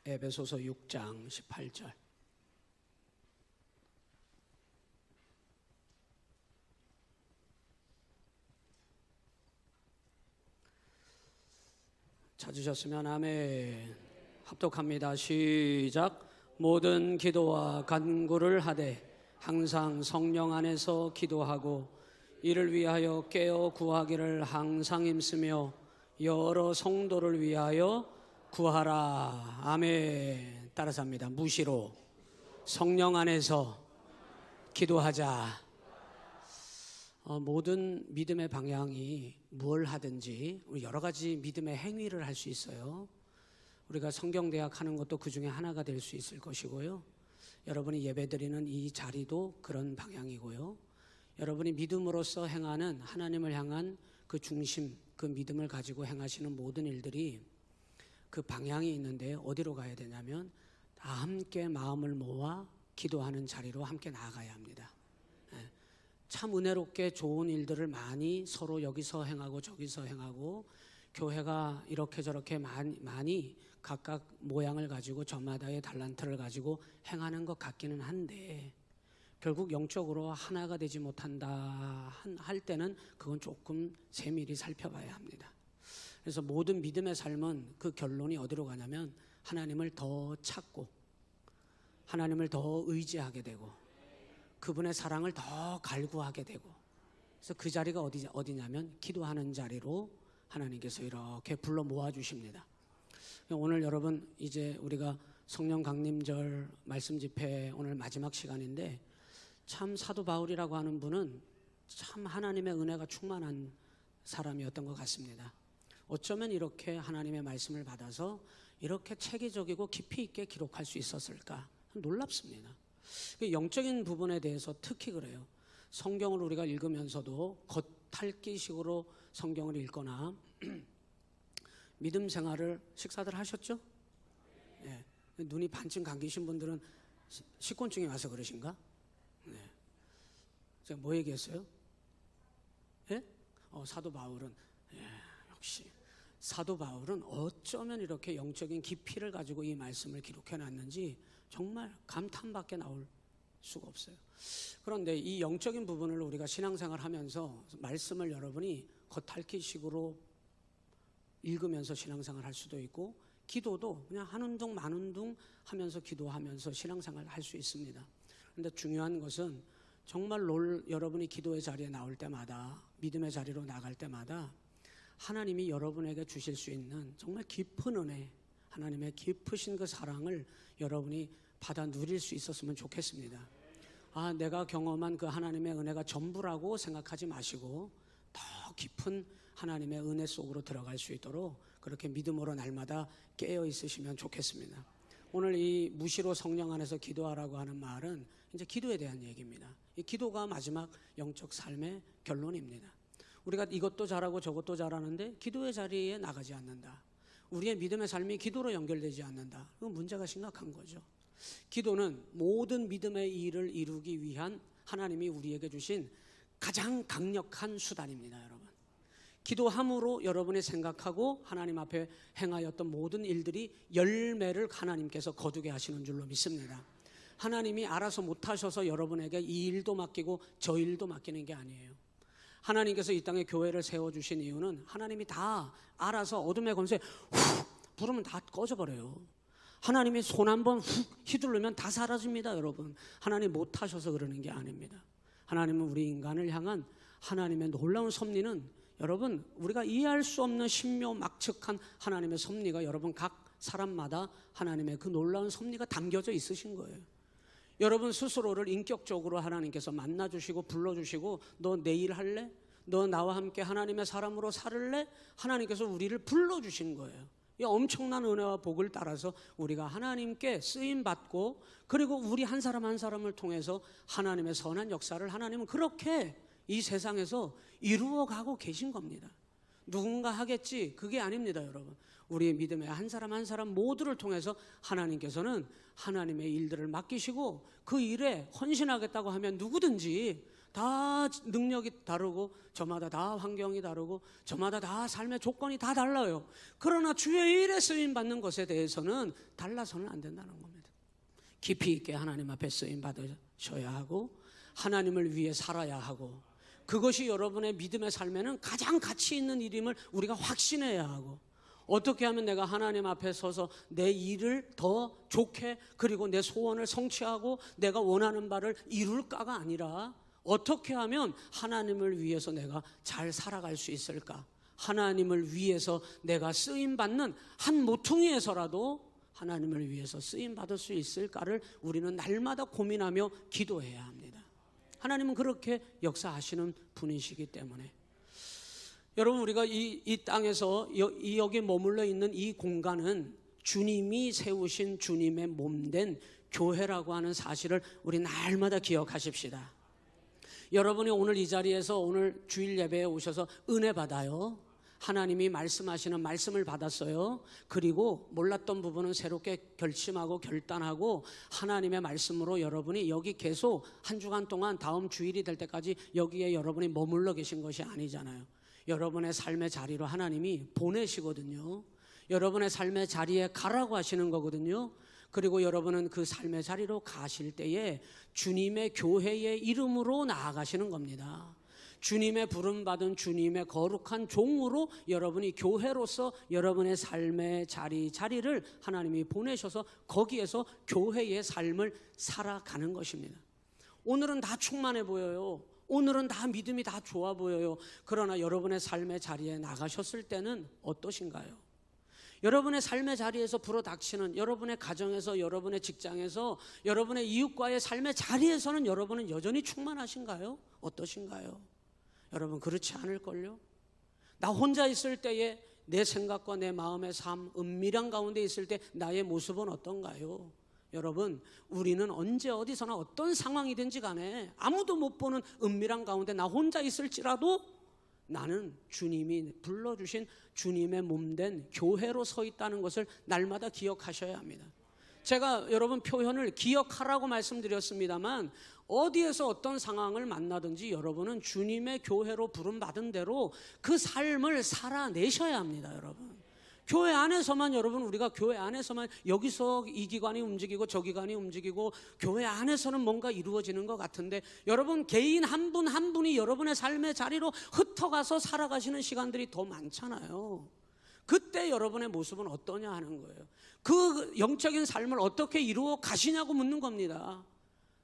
에베소서 6장 18절. 찾으셨으면 아멘. 합독합니다. 시작. 모든 기도와 간구를 하되 항상 성령 안에서 기도하고 이를 위하여 깨어 구하기를 항상 힘쓰며 여러 성도를 위하여 구하라. 아멘. 따라서 합니다. 무시로 성령 안에서 기도하자. 모든 믿음의 방향이 뭘 하든지 우리 여러 가지 믿음의 행위를 할 수 있어요. 우리가 성경대학 하는 것도 그 중에 하나가 될 수 있을 것이고요. 여러분이 예배드리는 이 자리도 그런 방향이고요. 여러분이 믿음으로써 행하는 하나님을 향한 그 중심, 그 믿음을 가지고 행하시는 모든 일들이 그 방향이 있는데 어디로 가야 되냐면 다 함께 마음을 모아 기도하는 자리로 함께 나아가야 합니다. 참 은혜롭게 좋은 일들을 많이 서로 여기서 행하고 저기서 행하고 교회가 이렇게 저렇게 많이 각각 모양을 가지고 저마다의 달란트를 가지고 행하는 것 같기는 한데 결국 영적으로 하나가 되지 못한다 할 때는 그건 조금 세밀히 살펴봐야 합니다. 그래서 모든 믿음의 삶은 그 결론이 어디로 가냐면 하나님을 더 찾고 하나님을 더 의지하게 되고 그분의 사랑을 더 갈구하게 되고 그래서 그 자리가 어디냐면 기도하는 자리로 하나님께서 이렇게 불러 모아주십니다. 오늘 여러분 이제 우리가 성령 강림절 말씀 집회 오늘 마지막 시간인데 참 사도 바울이라고 하는 분은 참 하나님의 은혜가 충만한 사람이었던 것 같습니다. 어쩌면 이렇게 하나님의 말씀을 받아서 이렇게 체계적이고 깊이 있게 기록할 수 있었을까 놀랍습니다. 영적인 부분에 대해서 특히 그래요. 성경을 우리가 읽으면서도 겉핥기식으로 성경을 읽거나 믿음 생활을 식사들 하셨죠? 네. 눈이 반쯤 감기신 분들은 식곤증이 와서 그러신가? 네. 제가 뭐 얘기했어요? 예? 사도 바울은 역시 사도 바울은 어쩌면 이렇게 영적인 깊이를 가지고 이 말씀을 기록해 놨는지 정말 감탄밖에 나올 수가 없어요. 그런데 이 영적인 부분을 우리가 신앙생활 하면서 말씀을 여러분이 겉핥기식으로 읽으면서 신앙생활 할 수도 있고 기도도 그냥 하는 둥 마는 둥 하면서 기도하면서 신앙생활 할 수 있습니다. 그런데 중요한 것은 정말 여러분이 기도의 자리에 나올 때마다 믿음의 자리로 나갈 때마다 하나님이 여러분에게 주실 수 있는 정말 깊은 은혜 하나님의 깊으신 그 사랑을 여러분이 받아 누릴 수 있었으면 좋겠습니다. 내가 경험한 그 하나님의 은혜가 전부라고 생각하지 마시고 더 깊은 하나님의 은혜 속으로 들어갈 수 있도록 그렇게 믿음으로 날마다 깨어 있으시면 좋겠습니다. 오늘 이 무시로 성령 안에서 기도하라고 하는 말은 이제 기도에 대한 얘기입니다. 이 기도가 마지막 영적 삶의 결론입니다. 우리가 이것도 잘하고 저것도 잘하는데 기도의 자리에 나가지 않는다. 우리의 믿음의 삶이 기도로 연결되지 않는다. 그건 문제가 심각한 거죠. 기도는 모든 믿음의 일을 이루기 위한 하나님이 우리에게 주신 가장 강력한 수단입니다. 여러분, 기도함으로 여러분이 생각하고 하나님 앞에 행하였던 모든 일들이 열매를 하나님께서 거두게 하시는 줄로 믿습니다. 하나님이 알아서 못하셔서 여러분에게 이 일도 맡기고 저 일도 맡기는 게 아니에요. 하나님께서 이 땅에 교회를 세워주신 이유는 하나님이 다 알아서 어둠의 권세 훅 부르면 다 꺼져버려요. 하나님이 손 한번 훅 휘두르면 다 사라집니다. 여러분, 하나님 못하셔서 그러는 게 아닙니다. 하나님은 우리 인간을 향한 하나님의 놀라운 섭리는 여러분 우리가 이해할 수 없는 신묘막측한 하나님의 섭리가 여러분 각 사람마다 하나님의 그 놀라운 섭리가 담겨져 있으신 거예요. 여러분 스스로를 인격적으로 하나님께서 만나주시고 불러주시고 너 내일 할래? 너 나와 함께 하나님의 사람으로 살을래? 하나님께서 우리를 불러주신 거예요. 이 엄청난 은혜와 복을 따라서 우리가 하나님께 쓰임받고 그리고 우리 한 사람 한 사람을 통해서 하나님의 선한 역사를 하나님은 그렇게 이 세상에서 이루어가고 계신 겁니다. 누군가 하겠지 그게 아닙니다. 여러분, 우리의 믿음의 한 사람 한 사람 모두를 통해서 하나님께서는 하나님의 일들을 맡기시고 그 일에 헌신하겠다고 하면 누구든지 다 능력이 다르고 저마다 다 환경이 다르고 저마다 다 삶의 조건이 다 달라요. 그러나 주의 일에 쓰임받는 것에 대해서는 달라서는 안 된다는 겁니다. 깊이 있게 하나님 앞에 쓰임받으셔야 하고 하나님을 위해 살아야 하고 그것이 여러분의 믿음의 삶에는 가장 가치 있는 일임을 우리가 확신해야 하고 어떻게 하면 내가 하나님 앞에 서서 내 일을 더 좋게 그리고 내 소원을 성취하고 내가 원하는 바를 이룰까가 아니라 어떻게 하면 하나님을 위해서 내가 잘 살아갈 수 있을까? 하나님을 위해서 내가 쓰임받는 한 모퉁이에서라도 하나님을 위해서 쓰임받을 수 있을까를 우리는 날마다 고민하며 기도해야 합니다. 하나님은 그렇게 역사하시는 분이시기 때문에 여러분 우리가 이 땅에서 여기 머물러 있는 이 공간은 주님이 세우신 주님의 몸된 교회라고 하는 사실을 우리 날마다 기억하십시다. 여러분이 오늘 이 자리에서 오늘 주일 예배에 오셔서 은혜 받아요. 하나님이 말씀하시는 말씀을 받았어요. 그리고 몰랐던 부분은 새롭게 결심하고 결단하고 하나님의 말씀으로 여러분이 여기 계속 한 주간 동안 다음 주일이 될 때까지 여기에 여러분이 머물러 계신 것이 아니잖아요. 여러분의 삶의 자리로 하나님이 보내시거든요. 여러분의 삶의 자리에 가라고 하시는 거거든요. 그리고 여러분은 그 삶의 자리로 가실 때에 주님의 교회의 이름으로 나아가시는 겁니다. 주님의 부름받은 주님의 거룩한 종으로 여러분이 교회로서 여러분의 삶의 자리를 하나님이 보내셔서 거기에서 교회의 삶을 살아가는 것입니다. 오늘은 다 충만해 보여요. 오늘은 다 믿음이 다 좋아 보여요. 그러나 여러분의 삶의 자리에 나가셨을 때는 어떠신가요? 여러분의 삶의 자리에서 불어닥치는 여러분의 가정에서 여러분의 직장에서 여러분의 이웃과의 삶의 자리에서는 여러분은 여전히 충만하신가요? 어떠신가요? 여러분 그렇지 않을걸요? 나 혼자 있을 때에 내 생각과 내 마음의 삶 은밀한 가운데 있을 때 나의 모습은 어떤가요? 여러분 우리는 언제 어디서나 어떤 상황이든지 간에 아무도 못 보는 은밀한 가운데 나 혼자 있을지라도 나는 주님이 불러주신 주님의 몸된 교회로 서 있다는 것을 날마다 기억하셔야 합니다. 제가 여러분 표현을 기억하라고 말씀드렸습니다만 어디에서 어떤 상황을 만나든지 여러분은 주님의 교회로 부름받은 대로 그 삶을 살아내셔야 합니다. 여러분 교회 안에서만 여러분 우리가 교회 안에서만 여기서 이 기관이 움직이고 저 기관이 움직이고 교회 안에서는 뭔가 이루어지는 것 같은데 여러분 개인 한 분 한 분이 여러분의 삶의 자리로 흩어가서 살아가시는 시간들이 더 많잖아요. 그때 여러분의 모습은 어떠냐 하는 거예요. 그 영적인 삶을 어떻게 이루어 가시냐고 묻는 겁니다.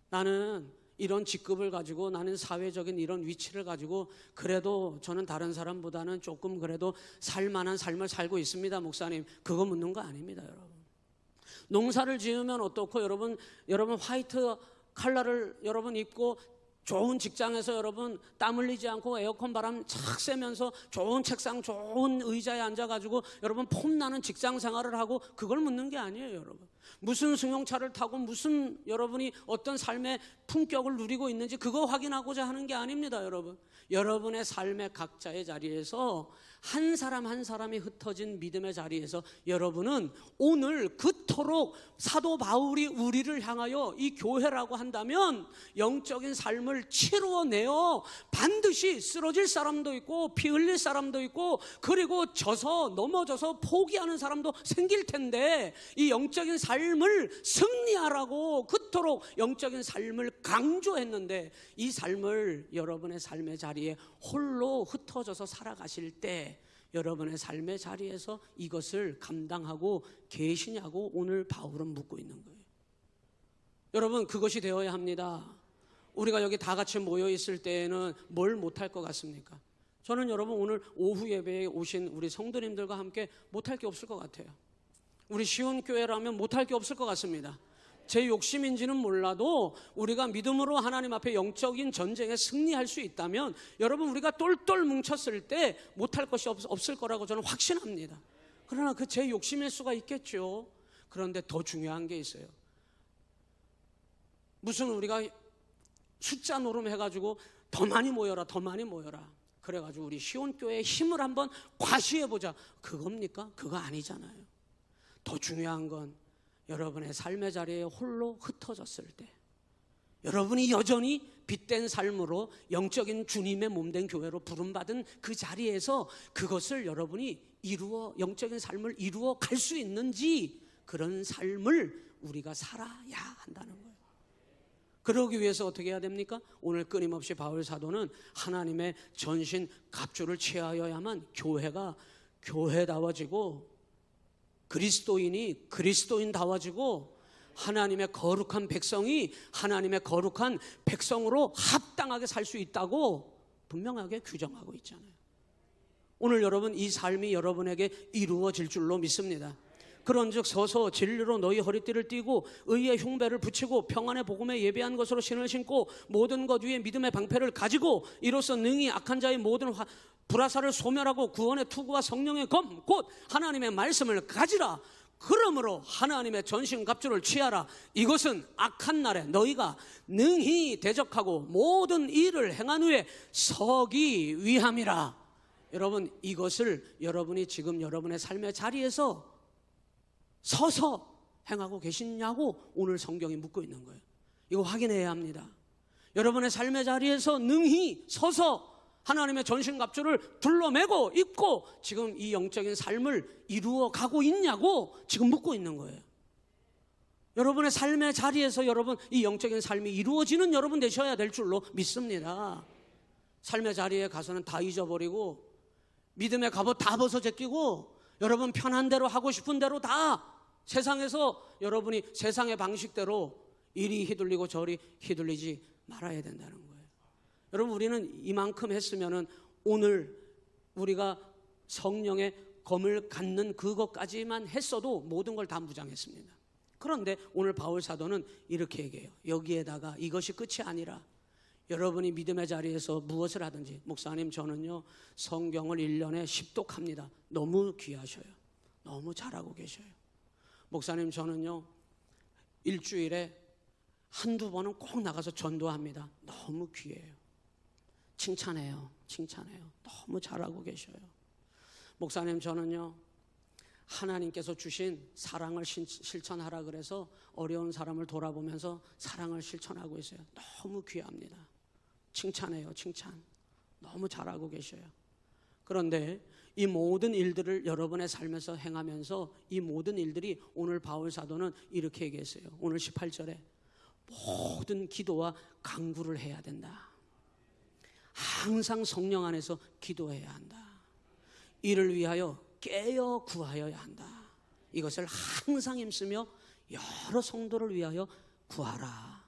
나는 이런 직급을 가지고 나는 사회적인 이런 위치를 가지고 그래도 저는 다른 사람보다는 조금 그래도 살만한 삶을 살고 있습니다. 목사님 그거 묻는 거 아닙니다. 여러분 농사를 지으면 어떻고 여러분 화이트 칼라를 여러분 입고 좋은 직장에서 여러분 땀 흘리지 않고 에어컨 바람 착 쐬면서 좋은 책상 좋은 의자에 앉아가지고 여러분 폼나는 직장 생활을 하고 그걸 묻는 게 아니에요. 여러분 무슨 승용차를 타고 무슨 여러분이 어떤 삶의 품격을 누리고 있는지 그거 확인하고자 하는 게 아닙니다. 여러분 여러분의 삶의 각자의 자리에서 한 사람 한 사람이 흩어진 믿음의 자리에서 여러분은 오늘 그토록 사도 바울이 우리를 향하여 이 교회라고 한다면 영적인 삶을 치루어내어 반드시 쓰러질 사람도 있고 피 흘릴 사람도 있고 그리고 넘어져서 포기하는 사람도 생길 텐데 이 영적인 삶을 승리하라고 그토록 영적인 삶을 강조했는데 이 삶을 여러분의 삶의 자리에 홀로 흩어져서 살아가실 때 여러분의 삶의 자리에서 이것을 감당하고 계시냐고 오늘 바울은 묻고 있는 거예요. 여러분 그것이 되어야 합니다. 우리가 여기 다 같이 모여 있을 때에는 뭘 못할 것 같습니까? 저는 여러분 오늘 오후 예배에 오신 우리 성도님들과 함께 못할 게 없을 것 같아요. 우리 시온교회라면 못할 게 없을 것 같습니다. 제 욕심인지는 몰라도 우리가 믿음으로 하나님 앞에 영적인 전쟁에 승리할 수 있다면 여러분 우리가 똘똘 뭉쳤을 때 못할 것이 없을 거라고 저는 확신합니다. 그러나 그 제 욕심일 수가 있겠죠. 그런데 더 중요한 게 있어요. 무슨 우리가 숫자 노름 해가지고 더 많이 모여라 그래가지고 우리 시온교회의 힘을 한번 과시해보자 그겁니까? 그거 아니잖아요. 더 중요한 건 여러분의 삶의 자리에 홀로 흩어졌을 때 여러분이 여전히 빛된 삶으로 영적인 주님의 몸된 교회로 부름받은 그 자리에서 그것을 여러분이 영적인 삶을 이루어 갈 수 있는지, 그런 삶을 우리가 살아야 한다는 거예요. 그러기 위해서 어떻게 해야 됩니까? 오늘 끊임없이 바울 사도는 하나님의 전신 갑주를 취하여야만 교회가 교회다워지고, 그리스도인이 그리스도인다워지고, 하나님의 거룩한 백성이 하나님의 거룩한 백성으로 합당하게 살 수 있다고 분명하게 규정하고 있잖아요. 오늘 여러분, 이 삶이 여러분에게 이루어질 줄로 믿습니다. 그런즉 서서 진리로 너희 허리띠를 띠고 의의 흉배를 붙이고 평안의 복음에 예배한 것으로 신을 신고 모든 것 위에 믿음의 방패를 가지고 이로써 능히 악한 자의 모든 불화살을 소멸하고 구원의 투구와 성령의 검 곧 하나님의 말씀을 가지라. 그러므로 하나님의 전신 갑주를 취하라. 이것은 악한 날에 너희가 능히 대적하고 모든 일을 행한 후에 서기 위함이라. 여러분, 이것을 여러분이 지금 여러분의 삶의 자리에서 서서 행하고 계시냐고 오늘 성경이 묻고 있는 거예요. 이거 확인해야 합니다. 여러분의 삶의 자리에서 능히 서서 하나님의 전신갑주를 둘러매고 입고 지금 이 영적인 삶을 이루어 가고 있냐고 지금 묻고 있는 거예요. 여러분의 삶의 자리에서 여러분 이 영적인 삶이 이루어지는 여러분 되셔야 될 줄로 믿습니다. 삶의 자리에 가서는 다 잊어버리고 믿음의 갑옷 다 벗어 제끼고 여러분 편한 대로 하고 싶은 대로 다 세상에서 여러분이 세상의 방식대로 이리 휘둘리고 저리 휘둘리지 말아야 된다는 거예요. 여러분, 우리는 이만큼 했으면은 오늘 우리가 성령의 검을 갖는 그것까지만 했어도 모든 걸 다 무장했습니다. 그런데 오늘 바울 사도는 이렇게 얘기해요. 여기에다가 이것이 끝이 아니라 여러분이 믿음의 자리에서 무엇을 하든지, 목사님 저는요 성경을 1년에 10독합니다. 너무 귀하셔요. 너무 잘하고 계셔요. 목사님 저는요 일주일에 한두 번은 꼭 나가서 전도합니다. 너무 귀해요. 칭찬해요. 너무 잘하고 계셔요. 목사님 저는요 하나님께서 주신 사랑을 실천하라 그래서 어려운 사람을 돌아보면서 사랑을 실천하고 있어요. 너무 귀합니다. 칭찬해요. 너무 잘하고 계셔요. 그런데 이 모든 일들을 여러분의 삶에서 행하면서 이 모든 일들이 오늘 바울 사도는 이렇게 얘기했어요. 오늘 18절에 모든 기도와 간구를 해야 된다. 항상 성령 안에서 기도해야 한다. 이를 위하여 깨어 구하여야 한다. 이것을 항상 힘쓰며 여러 성도를 위하여 구하라.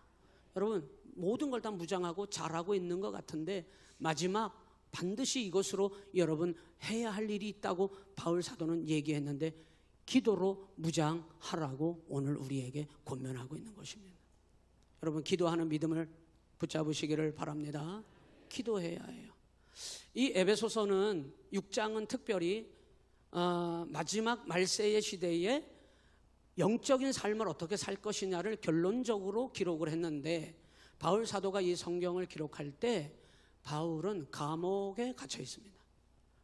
여러분 모든 걸 다 무장하고 잘하고 있는 것 같은데 마지막 반드시 이것으로 여러분 해야 할 일이 있다고 바울 사도는 얘기했는데 기도로 무장하라고 오늘 우리에게 권면하고 있는 것입니다. 여러분 기도하는 믿음을 붙잡으시기를 바랍니다. 기도해야 해요. 이 에베소서는 6장은 특별히 마지막 말세의 시대에 영적인 삶을 어떻게 살 것이냐를 결론적으로 기록을 했는데 바울 사도가 이 성경을 기록할 때 바울은 감옥에 갇혀 있습니다.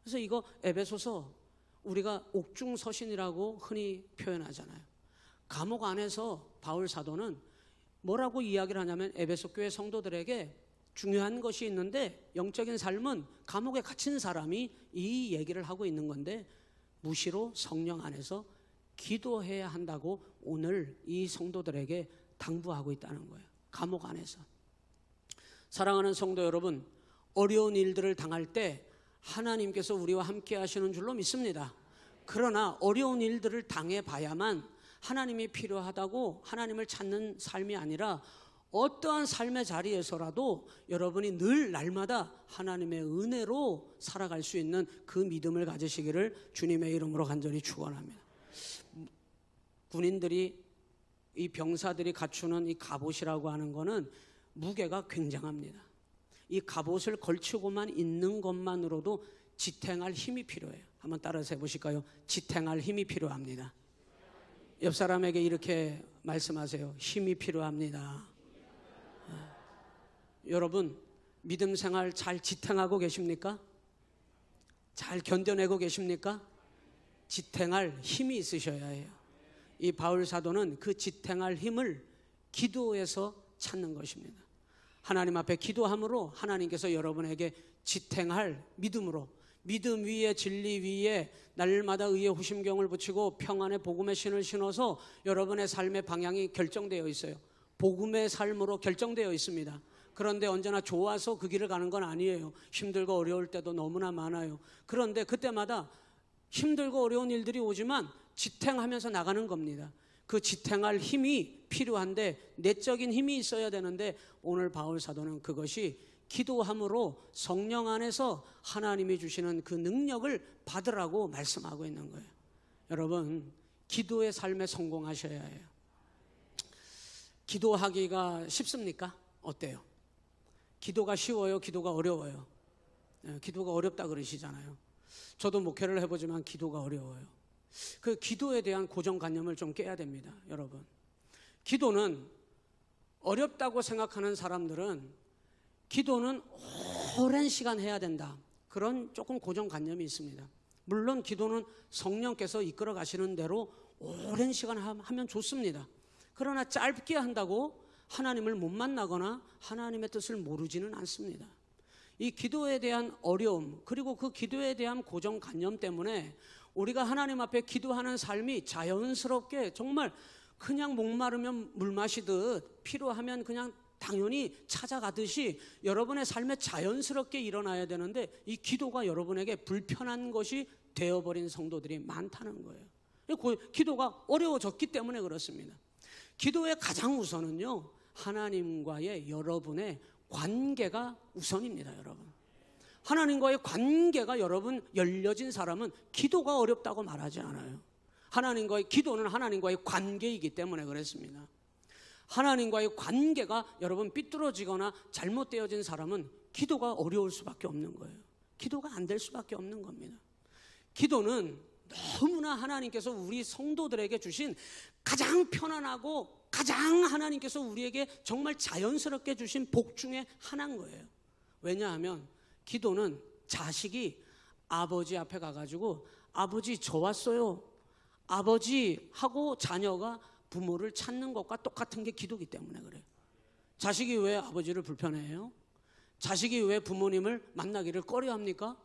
그래서 이거 에베소서 우리가 옥중서신이라고 흔히 표현하잖아요. 감옥 안에서 바울 사도는 뭐라고 이야기를 하냐면 에베소 교회 성도들에게 중요한 것이 있는데 영적인 삶은 감옥에 갇힌 사람이 이 얘기를 하고 있는 건데 무시로 성령 안에서 기도해야 한다고 오늘 이 성도들에게 당부하고 있다는 거예요. 감옥 안에서. 사랑하는 성도 여러분, 어려운 일들을 당할 때 하나님께서 우리와 함께 하시는 줄로 믿습니다. 그러나 어려운 일들을 당해봐야만 하나님이 필요하다고 하나님을 찾는 삶이 아니라 어떠한 삶의 자리에서라도 여러분이 늘 날마다 하나님의 은혜로 살아갈 수 있는 그 믿음을 가지시기를 주님의 이름으로 간절히 축원합니다. 군인들이 이 병사들이 갖추는 이 갑옷이라고 하는 거는 무게가 굉장합니다. 이 갑옷을 걸치고만 있는 것만으로도 지탱할 힘이 필요해요. 한번 따라서 해보실까요? 지탱할 힘이 필요합니다. 옆 사람에게 이렇게 말씀하세요. 힘이 필요합니다. 여러분 믿음 생활 잘 지탱하고 계십니까? 잘 견뎌내고 계십니까? 지탱할 힘이 있으셔야 해요. 이 바울 사도는 그 지탱할 힘을 기도에서 찾는 것입니다. 하나님 앞에 기도함으로 하나님께서 여러분에게 지탱할 믿음으로, 믿음 위에 진리 위에 날마다 의의 호심경을 붙이고 평안의 복음의 신을 신어서 여러분의 삶의 방향이 결정되어 있어요. 복음의 삶으로 결정되어 있습니다. 그런데 언제나 좋아서 그 길을 가는 건 아니에요. 힘들고 어려울 때도 너무나 많아요. 그런데 그때마다 힘들고 어려운 일들이 오지만 지탱하면서 나가는 겁니다. 그 지탱할 힘이 필요한데 내적인 힘이 있어야 되는데 오늘 바울 사도는 그것이 기도함으로 성령 안에서 하나님이 주시는 그 능력을 받으라고 말씀하고 있는 거예요. 여러분, 기도의 삶에 성공하셔야 해요. 기도하기가 쉽습니까? 어때요? 기도가 쉬워요? 기도가 어려워요? 기도가 어렵다 그러시잖아요. 저도 목회를 해보지만 기도가 어려워요. 그 기도에 대한 고정관념을 좀 깨야 됩니다. 여러분, 기도는 어렵다고 생각하는 사람들은 기도는 오랜 시간 해야 된다, 그런 조금 고정관념이 있습니다. 물론 기도는 성령께서 이끌어 가시는 대로 오랜 시간 하면 좋습니다. 그러나 짧게 한다고 하나님을 못 만나거나 하나님의 뜻을 모르지는 않습니다. 이 기도에 대한 어려움, 그리고 그 기도에 대한 고정관념 때문에 우리가 하나님 앞에 기도하는 삶이 자연스럽게 정말 그냥 목마르면 물 마시듯 필요하면 그냥 당연히 찾아가듯이 여러분의 삶에 자연스럽게 일어나야 되는데 이 기도가 여러분에게 불편한 것이 되어버린 성도들이 많다는 거예요. 기도가 어려워졌기 때문에 그렇습니다. 기도의 가장 우선은요, 하나님과의 여러분의 관계가 우선입니다. 여러분, 하나님과의 관계가 여러분 열려진 사람은 기도가 어렵다고 말하지 않아요. 기도는 하나님과의 관계이기 때문에 그렇습니다. 하나님과의 관계가 여러분 삐뚤어지거나 잘못되어진 사람은 기도가 어려울 수밖에 없는 거예요. 기도가 안 될 수밖에 없는 겁니다. 기도는 너무나 하나님께서 우리 성도들에게 주신 가장 편안하고 가장 하나님께서 우리에게 정말 자연스럽게 주신 복 중에 하나인 거예요. 왜냐하면 기도는 자식이 아버지 앞에 가가지고 아버지 저 왔어요, 아버지 하고 자녀가 부모를 찾는 것과 똑같은 게 기도기 때문에 그래요. 자식이 왜 아버지를 불편해해요? 자식이 왜 부모님을 만나기를 꺼려합니까?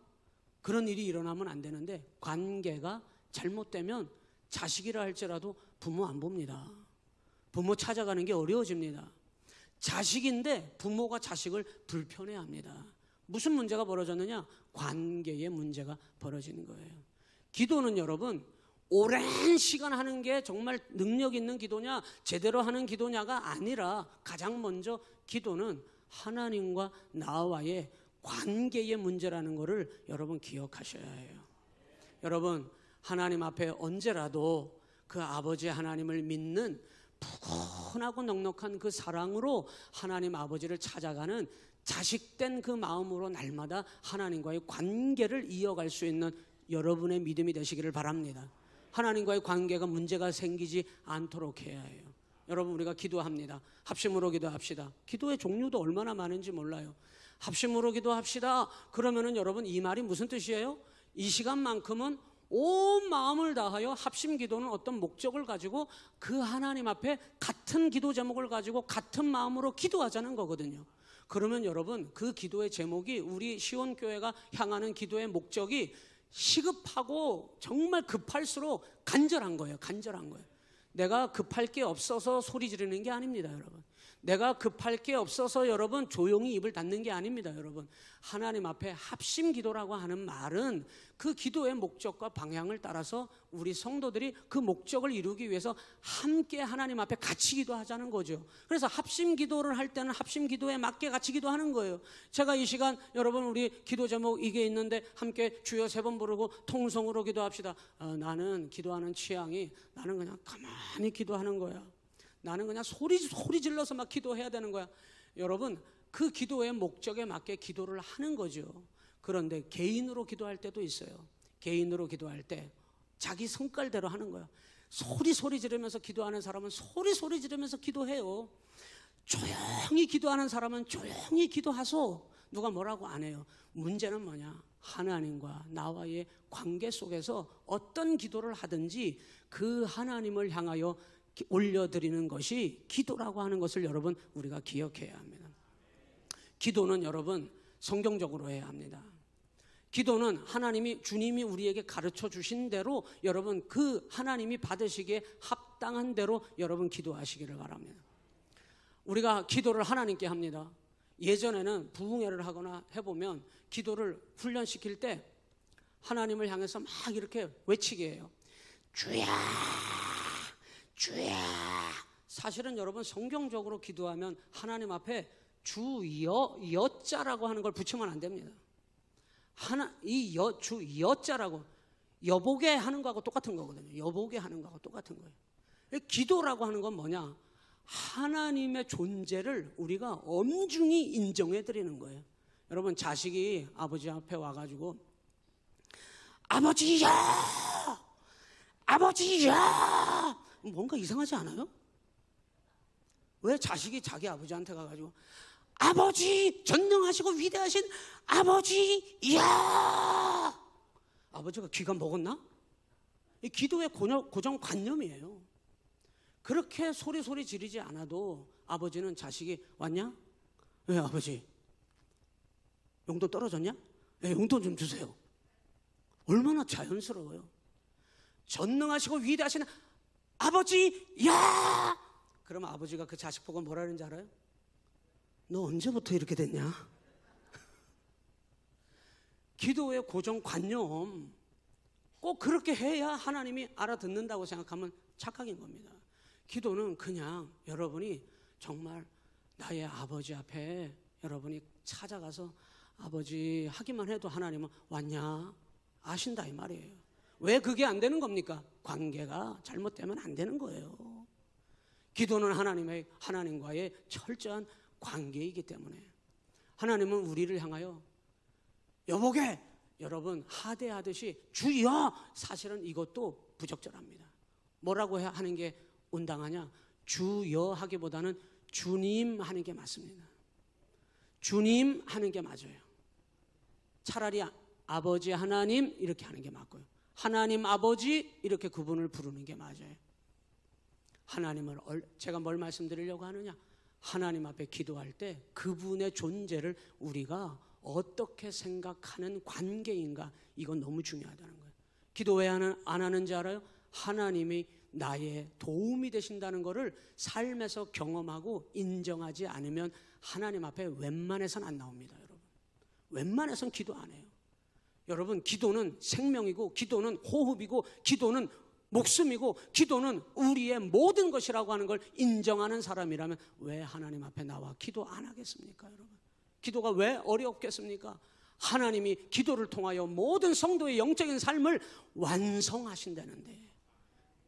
그런 일이 일어나면 안 되는데 관계가 잘못되면 자식이라 할지라도 부모 안 봅니다. 부모 찾아가는 게 어려워집니다. 자식인데 부모가 자식을 불편해합니다. 무슨 문제가 벌어졌느냐? 관계의 문제가 벌어지는 거예요. 기도는 여러분 오랜 시간 하는 게 정말 능력 있는 기도냐, 제대로 하는 기도냐가 아니라 가장 먼저 기도는 하나님과 나와의 관계의 문제라는 것을 여러분 기억하셔야 해요. 여러분, 하나님 앞에 언제라도 그 아버지 하나님을 믿는 푸근하고 넉넉한 그 사랑으로 하나님 아버지를 찾아가는 자식된 그 마음으로 날마다 하나님과의 관계를 이어갈 수 있는 여러분의 믿음이 되시기를 바랍니다. 하나님과의 관계가 문제가 생기지 않도록 해야 해요. 여러분, 우리가 기도합니다. 합심으로 기도합시다. 기도의 종류도 얼마나 많은지 몰라요. 합심으로 기도합시다. 그러면은 여러분 이 말이 무슨 뜻이에요? 이 시간만큼은 온 마음을 다하여, 합심 기도는 어떤 목적을 가지고 그 하나님 앞에 같은 기도 제목을 가지고 같은 마음으로 기도하자는 거거든요. 그러면 여러분 그 기도의 제목이, 우리 시온교회가 향하는 기도의 목적이 시급하고 정말 급할수록 간절한 거예요. 간절한 거예요. 내가 급할 게 없어서 소리 지르는 게 아닙니다, 여러분. 내가 급할 게 없어서 여러분 조용히 입을 닫는 게 아닙니다, 여러분. 하나님 앞에 합심 기도라고 하는 말은 그 기도의 목적과 방향을 따라서 우리 성도들이 그 목적을 이루기 위해서 함께 하나님 앞에 같이 기도하자는 거죠. 그래서 합심 기도를 할 때는 합심 기도에 맞게 같이 기도하는 거예요. 제가 이 시간 여러분 우리 기도 제목 이게 있는데 함께 주여 3번 부르고 통성으로 기도합시다. 나는 기도하는 취향이, 나는 그냥 가만히 기도하는 거야. 나는 그냥 소리 질러서 막 기도해야 되는 거야. 여러분, 그 기도의 목적에 맞게 기도를 하는 거죠. 그런데 개인으로 기도할 때도 있어요. 개인으로 기도할 때 자기 성깔대로 하는 거야. 소리 지르면서 기도하는 사람은 소리 지르면서 기도해요. 조용히 기도하는 사람은 조용히 기도하소. 누가 뭐라고 안 해요. 문제는 뭐냐? 하나님과 나와의 관계 속에서 어떤 기도를 하든지 그 하나님을 향하여 올려드리는 것이 기도라고 하는 것을 여러분 우리가 기억해야 합니다. 기도는 여러분 성경적으로 해야 합니다. 기도는 하나님이 주님이 우리에게 가르쳐 주신 대로 여러분 그 하나님이 받으시기에 합당한 대로 여러분 기도하시기를 바랍니다. 우리가 기도를 하나님께 합니다. 예전에는 부흥회를 하거나 해보면 기도를 훈련시킬 때 하나님을 향해서 막 이렇게 외치게 해요. 주야 주야. 사실은 여러분 성경적으로 기도하면 하나님 앞에 여자라고 하는 걸 붙이면 안 됩니다. 주 여자라고 여보게 하는 거하고 똑같은 거거든요. 여보게 하는 거하고 똑같은 거예요. 기도라고 하는 건 뭐냐? 하나님의 존재를 우리가 엄중히 인정해 드리는 거예요. 여러분 자식이 아버지 앞에 와가지고 아버지야 아버지야 뭔가 이상하지 않아요? 왜 자식이 자기 아버지한테 가가지고 아버지 전능하시고 위대하신 아버지야 아버지가 귀가 먹었나? 이 기도의 고정관념이에요. 그렇게 소리 지르지 않아도 아버지는 자식이 왔냐? 왜 아버지? 용돈 떨어졌냐? 네, 용돈 좀 주세요. 얼마나 자연스러워요. 전능하시고 위대하신 아버지야! 그러면 아버지가 그 자식 보고 뭐라 그러는지 알아요? 너 언제부터 이렇게 됐냐? 기도의 고정관념 꼭 그렇게 해야 하나님이 알아듣는다고 생각하면 착각인 겁니다. 기도는 그냥 여러분이 정말 나의 아버지 앞에 여러분이 찾아가서 아버지 하기만 해도 하나님은 왔냐? 아신다 이 말이에요. 왜 그게 안 되는 겁니까? 관계가 잘못되면 안 되는 거예요. 기도는 하나님과의 철저한 관계이기 때문에 하나님은 우리를 향하여 여보게 여러분 하대하듯이 주여 사실은 이것도 부적절합니다. 뭐라고 하는 게 온당하냐? 주여 하기보다는 주님 하는 게 맞습니다. 주님 하는 게 맞아요. 차라리 아버지 하나님 이렇게 하는 게 맞고요. 하나님 아버지 이렇게 그분을 부르는 게 맞아요. 하나님을 제가 뭘 말씀드리려고 하느냐? 하나님 앞에 기도할 때 그분의 존재를 우리가 어떻게 생각하는 관계인가 이건 너무 중요하다는 거예요. 기도 왜 안 하는지 알아요? 하나님이 나의 도움이 되신다는 것을 삶에서 경험하고 인정하지 않으면 하나님 앞에 웬만해서는 안 나옵니다. 여러분 웬만해서는 기도 안 해요. 여러분 기도는 생명이고 기도는 호흡이고 기도는 목숨이고 기도는 우리의 모든 것이라고 하는 걸 인정하는 사람이라면 왜 하나님 앞에 나와 기도 안 하겠습니까? 여러분 기도가 왜 어렵겠습니까? 하나님이 기도를 통하여 모든 성도의 영적인 삶을 완성하신다는데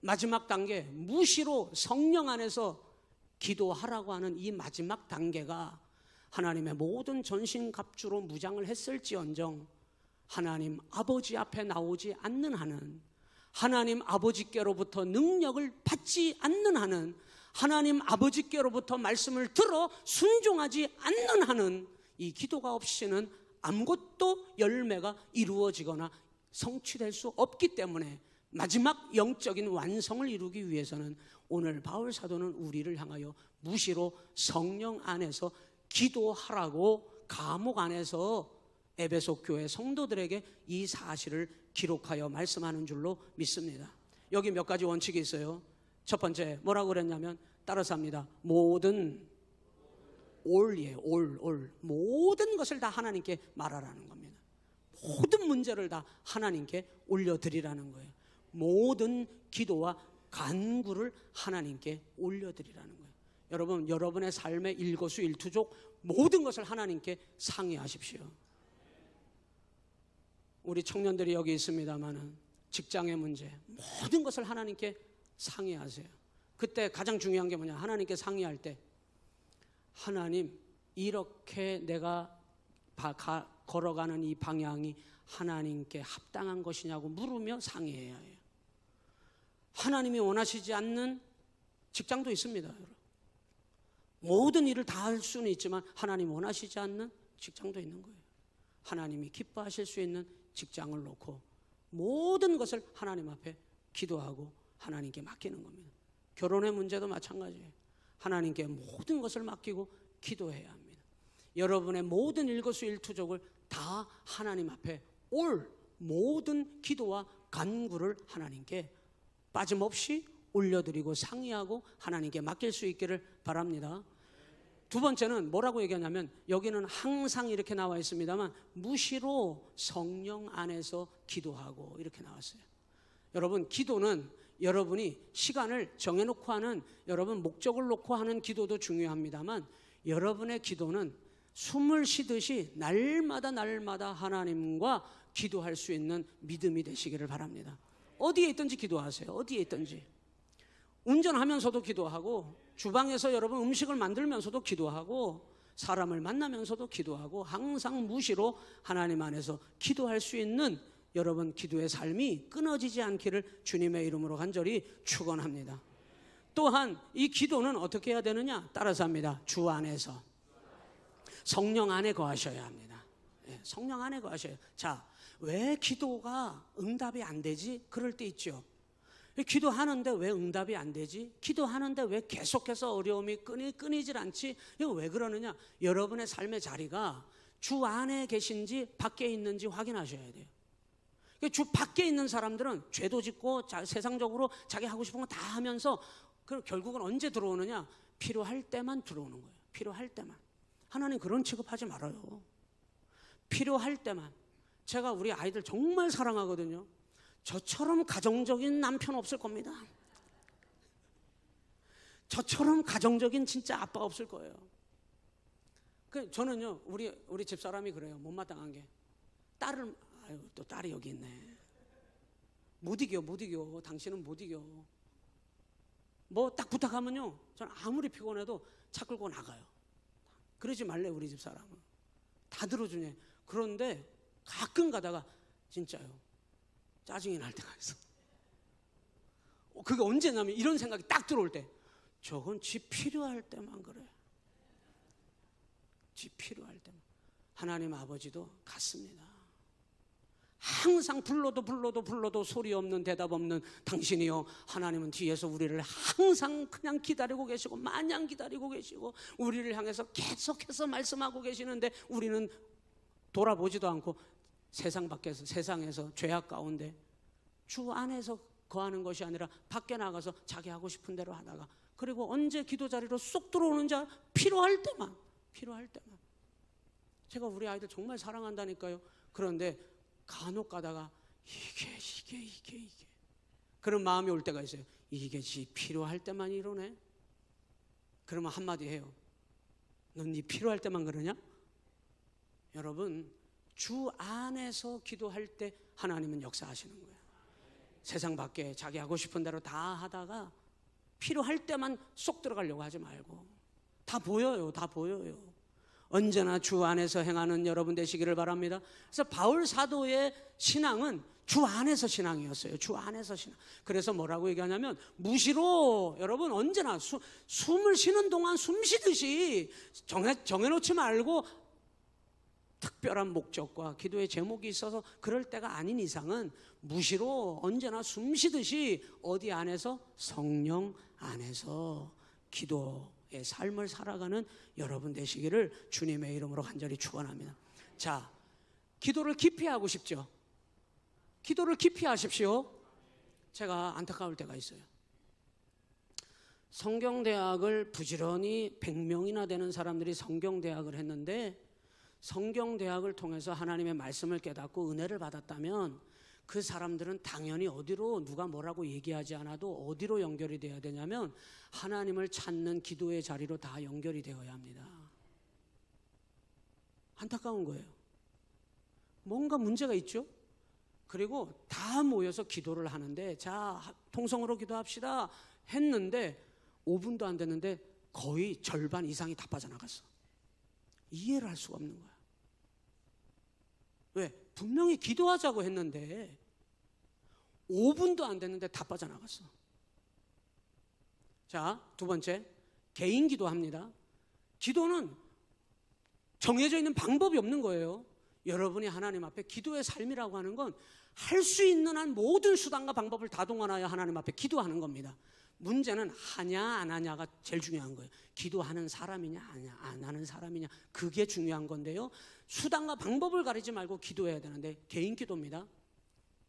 마지막 단계 무시로 성령 안에서 기도하라고 하는 이 마지막 단계가 하나님의 모든 전신갑주로 무장을 했을지언정 하나님 아버지 앞에 나오지 않는 한은 하나님 아버지께로부터 능력을 받지 않는 한은 하나님 아버지께로부터 말씀을 들어 순종하지 않는 한은 이 기도가 없이는 아무것도 열매가 이루어지거나 성취될 수 없기 때문에 마지막 영적인 완성을 이루기 위해서는 오늘 바울 사도는 우리를 향하여 무시로 성령 안에서 기도하라고 감옥 안에서 에베소 교회 성도들에게 이 사실을 기록하여 말씀하는 줄로 믿습니다. 여기 몇 가지 원칙이 있어요. 첫 번째 뭐라고 그랬냐면 따라서 합니다. 모든 모든 것을 다 하나님께 말하라는 겁니다. 모든 문제를 다 하나님께 올려드리라는 거예요. 모든 기도와 간구를 하나님께 올려드리라는 거예요. 여러분 여러분의 삶의 일거수일투족 모든 것을 하나님께 상의하십시오. 우리 청년들이 여기 있습니다마는 직장의 문제 모든 것을 하나님께 상의하세요. 그때 가장 중요한 게 뭐냐? 하나님께 상의할 때 하나님 이렇게 내가 걸어가는 이 방향이 하나님께 합당한 것이냐고 물으며 상의해야 해요. 하나님이 원하시지 않는 직장도 있습니다. 여러분. 모든 일을 다 할 수는 있지만 하나님 원하시지 않는 직장도 있는 거예요. 하나님이 기뻐하실 수 있는 직장을 놓고 모든 것을 하나님 앞에 기도하고 하나님께 맡기는 겁니다. 결혼의 문제도 마찬가지예요. 하나님께 모든 것을 맡기고 기도해야 합니다. 여러분의 모든 일거수일투족을 다 하나님 앞에 모든 기도와 간구를 하나님께 빠짐없이 올려드리고 상의하고 하나님께 맡길 수 있기를 바랍니다. 두 번째는 뭐라고 얘기하냐면, 여기는 항상 이렇게 나와 있습니다만 무시로 성령 안에서 기도하고 이렇게 나왔어요. 여러분, 기도는 여러분이 시간을 정해놓고 하는, 여러분 목적을 놓고 하는 기도도 중요합니다만, 여러분의 기도는 숨을 쉬듯이 날마다 하나님과 기도할 수 있는 믿음이 되시기를 바랍니다. 어디에 있든지 기도하세요. 어디에 있든지. 운전하면서도 기도하고, 주방에서 여러분 음식을 만들면서도 기도하고, 사람을 만나면서도 기도하고, 항상 무시로 하나님 안에서 기도할 수 있는 여러분 기도의 삶이 끊어지지 않기를 주님의 이름으로 간절히 축원합니다. 또한 이 기도는 어떻게 해야 되느냐? 따라서 합니다. 주 안에서, 성령 안에 거하셔야 합니다. 성령 안에 거하셔야. 자, 왜 기도가 응답이 안 되지? 그럴 때 있죠. 기도하는데 왜 응답이 안 되지? 기도하는데 왜 계속해서 어려움이 끊이질 않지? 이거 왜 그러느냐? 여러분의 삶의 자리가 주 안에 계신지 밖에 있는지 확인하셔야 돼요. 주 밖에 있는 사람들은 죄도 짓고 세상적으로 자기 하고 싶은 거 다 하면서 결국은 언제 들어오느냐? 필요할 때만 들어오는 거예요. 필요할 때만. 하나님 그런 취급하지 말아요. 필요할 때만. 제가 우리 아이들 정말 사랑하거든요. 저처럼 가정적인 남편 없을 겁니다. 저처럼 가정적인 진짜 아빠가 없을 거예요. 저는요, 우리 집사람이 그래요. 못마땅한 게. 딸을, 아유, 또 딸이 여기 있네. 못 이겨. 당신은 못 이겨. 뭐 딱 부탁하면요, 저는 아무리 피곤해도 차 끌고 나가요. 그러지 말래, 우리 집사람은. 다 들어주네. 그런데 가끔 가다가 진짜요, 짜증이 날 때가 있어. 그게 언제냐면, 이런 생각이 딱 들어올 때, 저건 지 필요할 때만 그래. 지 필요할 때만. 하나님 아버지도 같습니다. 항상 불러도 소리 없는, 대답 없는 당신이요, 하나님은 뒤에서 우리를 항상 그냥 기다리고 계시고, 마냥 기다리고 계시고, 우리를 향해서 계속해서 말씀하고 계시는데, 우리는 돌아보지도 않고 세상에서 죄악 가운데 주 안에서 거하는 것이 아니라 밖에 나가서 자기 하고 싶은 대로 하다가, 그리고 언제 기도 자리로 쏙 들어오는지 필요할 때만. 제가 우리 아이들 정말 사랑한다니까요. 그런데 간혹 가다가 이게 그런 마음이 올 때가 있어요. 이게 필요할 때만 이러네. 그러면 한마디 해요. 넌 네 필요할 때만 그러냐? 여러분, 주 안에서 기도할 때 하나님은 역사하시는 거예요. 세상 밖에 자기 하고 싶은 대로 다 하다가 필요할 때만 쏙 들어가려고 하지 말고. 다 보여요. 언제나 주 안에서 행하는 여러분 되시기를 바랍니다. 그래서 바울 사도의 신앙은 주 안에서 신앙이었어요. 주 안에서 신앙. 그래서 뭐라고 얘기하냐면, 무시로 여러분 언제나 숨을 쉬는 동안 숨 쉬듯이 정해놓지 말고, 특별한 목적과 기도의 제목이 있어서 그럴 때가 아닌 이상은 무시로 언제나 숨 쉬듯이 어디 안에서? 성령 안에서 기도의 삶을 살아가는 여러분 되시기를 주님의 이름으로 간절히 축원합니다. 자, 기도를 깊이 하고 싶죠? 기도를 깊이 하십시오. 제가 안타까울 때가 있어요. 성경대학을 부지런히 100명이나 되는 사람들이 성경대학을 했는데, 성경대학을 통해서 하나님의 말씀을 깨닫고 은혜를 받았다면 그 사람들은 당연히 어디로, 누가 뭐라고 얘기하지 않아도 어디로 연결이 되어야 되냐면 하나님을 찾는 기도의 자리로 다 연결이 되어야 합니다. 안타까운 거예요. 뭔가 문제가 있죠? 그리고 다 모여서 기도를 하는데, 자, 통성으로 기도합시다 했는데 5분도 안 됐는데 거의 절반 이상이 다 빠져나갔어. 이해를 할 수가 없는 거야. 왜? 분명히 기도하자고 했는데 5분도 안 됐는데 다 빠져나갔어. 자, 두 번째, 개인 기도합니다. 기도는 정해져 있는 방법이 없는 거예요. 여러분이 하나님 앞에 기도의 삶이라고 하는 건 할 수 있는 한 모든 수단과 방법을 다 동원하여 하나님 앞에 기도하는 겁니다. 문제는 하냐 안 하냐가 제일 중요한 거예요. 기도하는 사람이냐 안 하는 사람이냐, 그게 중요한 건데요. 수단과 방법을 가리지 말고 기도해야 되는데, 개인 기도입니다.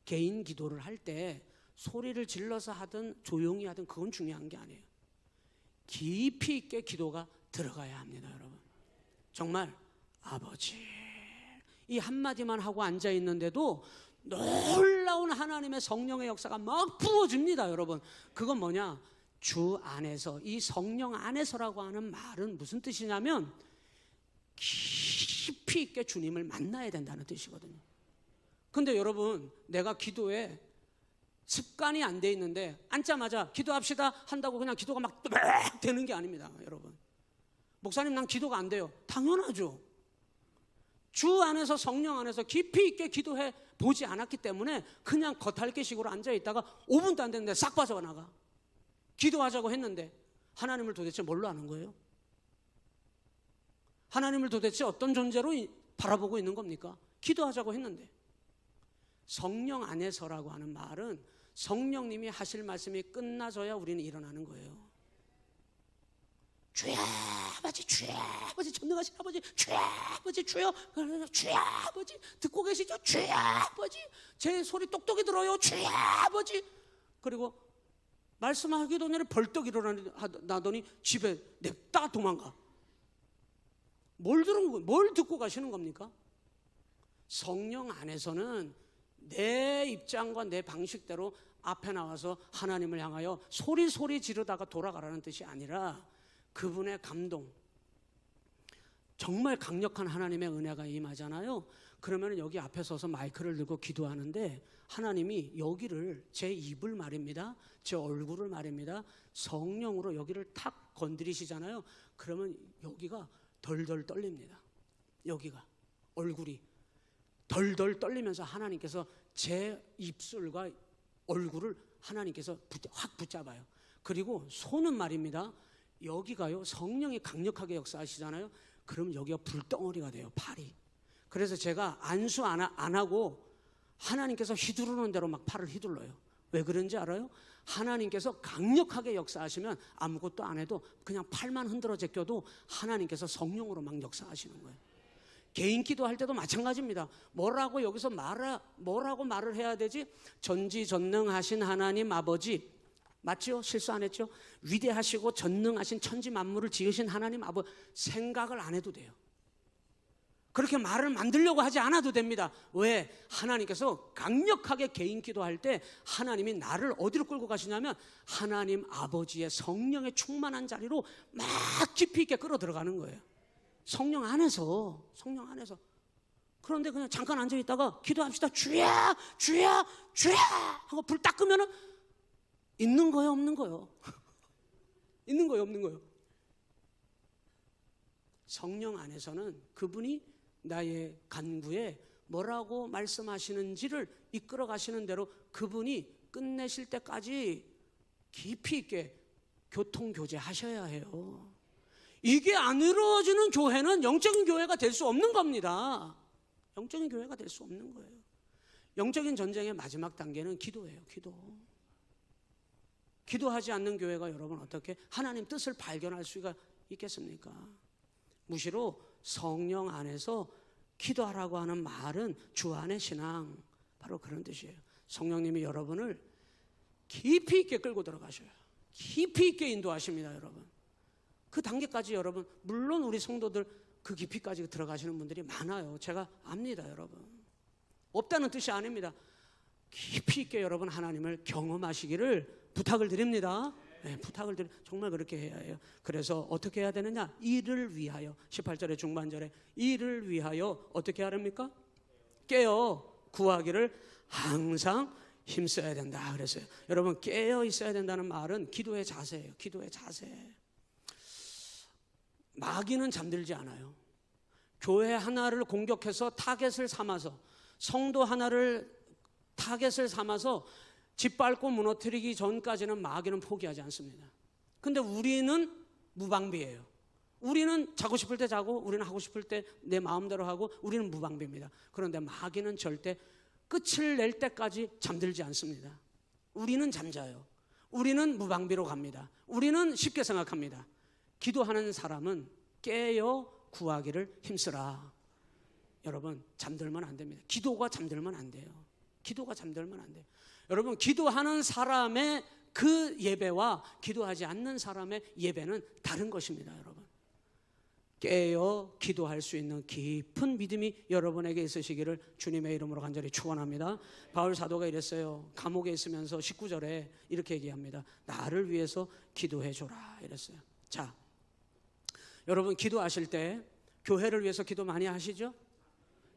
개인 기도를 할 때 소리를 질러서 하든 조용히 하든 그건 중요한 게 아니에요. 깊이 있게 기도가 들어가야 합니다. 여러분, 정말 아버지 이 한마디만 하고 앉아 있는데도 놀라운 하나님의 성령의 역사가 막 부어집니다. 여러분, 그건 뭐냐? 주 안에서, 이 성령 안에서라고 하는 말은 무슨 뜻이냐면 깊이 있게 주님을 만나야 된다는 뜻이거든요. 근데 여러분, 내가 기도에 습관이 안 돼 있는데 앉자마자 기도합시다 한다고 그냥 기도가 막 되는 게 아닙니다. 여러분, 목사님 난 기도가 안 돼요. 당연하죠. 주 안에서, 성령 안에서 깊이 있게 기도해 보지 않았기 때문에 그냥 겉핥기식으로 앉아 있다가 5분도 안 됐는데 싹 빠져나가. 기도하자고 했는데 하나님을 도대체 뭘로 아는 거예요? 하나님을 도대체 어떤 존재로 바라보고 있는 겁니까? 기도하자고 했는데. 성령 안에서라고 하는 말은 성령님이 하실 말씀이 끝나져야 우리는 일어나는 거예요. 주여 아버지, 주여 아버지, 전능하신 아버지, 주여 아버지, 주여 아버지, 듣고 계시죠? 주여 아버지, 제 소리 똑똑히 들어요. 주여 아버지. 그리고 말씀하기도 전에 벌떡 일어나더니 집에 냅다 도망가. 뭘 들은 거예요? 뭘 듣고 가시는 겁니까? 성령 안에서는 내 입장과 내 방식대로 앞에 나와서 하나님을 향하여 소리 지르다가 돌아가라는 뜻이 아니라 그분의 감동, 정말 강력한 하나님의 은혜가 임하잖아요. 그러면 여기 앞에 서서 마이크를 들고 기도하는데 하나님이 여기를, 제 입을 말입니다, 제 얼굴을 말입니다, 성령으로 여기를 탁 건드리시잖아요. 그러면 여기가 덜덜 떨립니다. 여기가, 얼굴이 덜덜 떨리면서 하나님께서 제 입술과 얼굴을 하나님께서 확 붙잡아요. 그리고 손은 말입니다, 여기가요, 성령이 강력하게 역사하시잖아요. 그럼 여기가 불덩어리가 돼요, 팔이. 그래서 제가 안수 안 하고 하나님께서 휘두르는 대로 막 팔을 휘둘러요. 왜 그런지 알아요? 하나님께서 강력하게 역사하시면 아무것도 안 해도 그냥 팔만 흔들어 제껴도 하나님께서 성령으로 막 역사하시는 거예요. 개인 기도할 때도 마찬가지입니다. 뭐라고 여기서 뭐라고 말을 해야 되지? 전지전능하신 하나님 아버지, 맞죠? 실수 안 했죠? 위대하시고 전능하신 천지 만물을 지으신 하나님 아버지, 생각을 안 해도 돼요. 그렇게 말을 만들려고 하지 않아도 됩니다. 왜? 하나님께서 강력하게 개인 기도할 때 하나님이 나를 어디로 끌고 가시냐면 하나님 아버지의 성령의 충만한 자리로 막 깊이 있게 끌어 들어가는 거예요. 성령 안에서. 그런데 그냥 잠깐 앉아 있다가 기도합시다, 주야 주야 주야 하고 불 딱 끄면은 있는 거예요, 없는 거예요? 있는 거예요, 없는 거예요? 성령 안에서는 그분이 나의 간구에 뭐라고 말씀하시는지를 이끌어 가시는 대로 그분이 끝내실 때까지 깊이 있게 교통교제 하셔야 해요. 이게 안 이루어지는 교회는 영적인 교회가 될 수 없는 겁니다. 영적인 교회가 될 수 없는 거예요. 영적인 전쟁의 마지막 단계는 기도예요. 기도하지 않는 교회가 여러분 어떻게 하나님 뜻을 발견할 수가 있겠습니까? 무시로 성령 안에서 기도하라고 하는 말은 주 안의 신앙, 바로 그런 뜻이에요. 성령님이 여러분을 깊이 있게 끌고 들어가셔요. 깊이 있게 인도하십니다. 여러분, 그 단계까지 여러분, 물론 우리 성도들 그 깊이까지 들어가시는 분들이 많아요. 제가 압니다. 여러분, 없다는 뜻이 아닙니다. 깊이 있게 여러분 하나님을 경험하시기를 부탁을 드립니다. 네, 정말 그렇게 해야 해요. 그래서 어떻게 해야 되느냐? 이를 위하여, 18절의 중반절에 이를 위하여 어떻게 하랍니까? 깨어 구하기를 항상 힘써야 된다 그랬어요. 여러분, 깨어 있어야 된다는 말은 기도의 자세예요. 기도의 자세. 마귀는 잠들지 않아요. 교회 하나를 공격해서 타겟을 삼아서, 성도 하나를 타겟을 삼아서 짓밟고 무너뜨리기 전까지는 마귀는 포기하지 않습니다. 근데 우리는 무방비예요. 우리는 자고 싶을 때 자고, 우리는 하고 싶을 때 내 마음대로 하고, 우리는 무방비입니다. 그런데 마귀는 절대 끝을 낼 때까지 잠들지 않습니다. 우리는 잠자요. 우리는 무방비로 갑니다. 우리는 쉽게 생각합니다. 기도하는 사람은 깨어 구하기를 힘쓰라. 여러분, 잠들면 안 됩니다. 기도가 잠들면 안 돼요. 기도가 잠들면 안 돼요. 여러분, 기도하는 사람의 그 예배와 기도하지 않는 사람의 예배는 다른 것입니다. 여러분, 깨어 기도할 수 있는 깊은 믿음이 여러분에게 있으시기를 주님의 이름으로 간절히 축원합니다. 바울 사도가 이랬어요. 감옥에 있으면서 19절에 이렇게 얘기합니다. 나를 위해서 기도해 줘라 이랬어요. 자, 여러분, 기도하실 때 교회를 위해서 기도 많이 하시죠?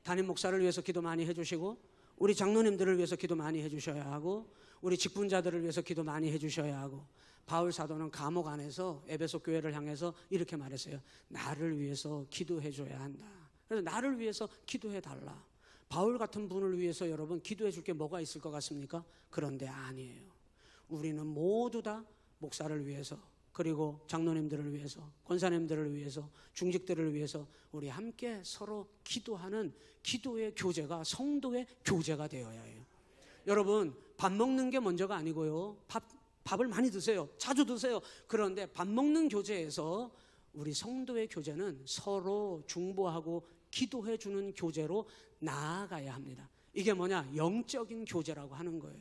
담임 목사를 위해서 기도 많이 해주시고, 우리 장로님들을 위해서 기도 많이 해주셔야 하고, 우리 직분자들을 위해서 기도 많이 해주셔야 하고, 바울 사도는 감옥 안에서 에베소 교회를 향해서 이렇게 말했어요. 나를 위해서 기도해 줘야 한다. 그래서 나를 위해서 기도해 달라. 바울 같은 분을 위해서 여러분 기도해 줄 게 뭐가 있을 것 같습니까? 그런데 아니에요. 우리는 모두 다 목사를 위해서, 그리고 장로님들을 위해서, 권사님들을 위해서, 중직들을 위해서 우리 함께 서로 기도하는 기도의 교제가 성도의 교제가 되어야 해요. 여러분, 밥 먹는 게 먼저가 아니고요. 밥을 많이 드세요. 자주 드세요. 그런데 밥 먹는 교제에서 우리 성도의 교제는 서로 중보하고 기도해 주는 교제로 나아가야 합니다. 이게 뭐냐? 영적인 교제라고 하는 거예요.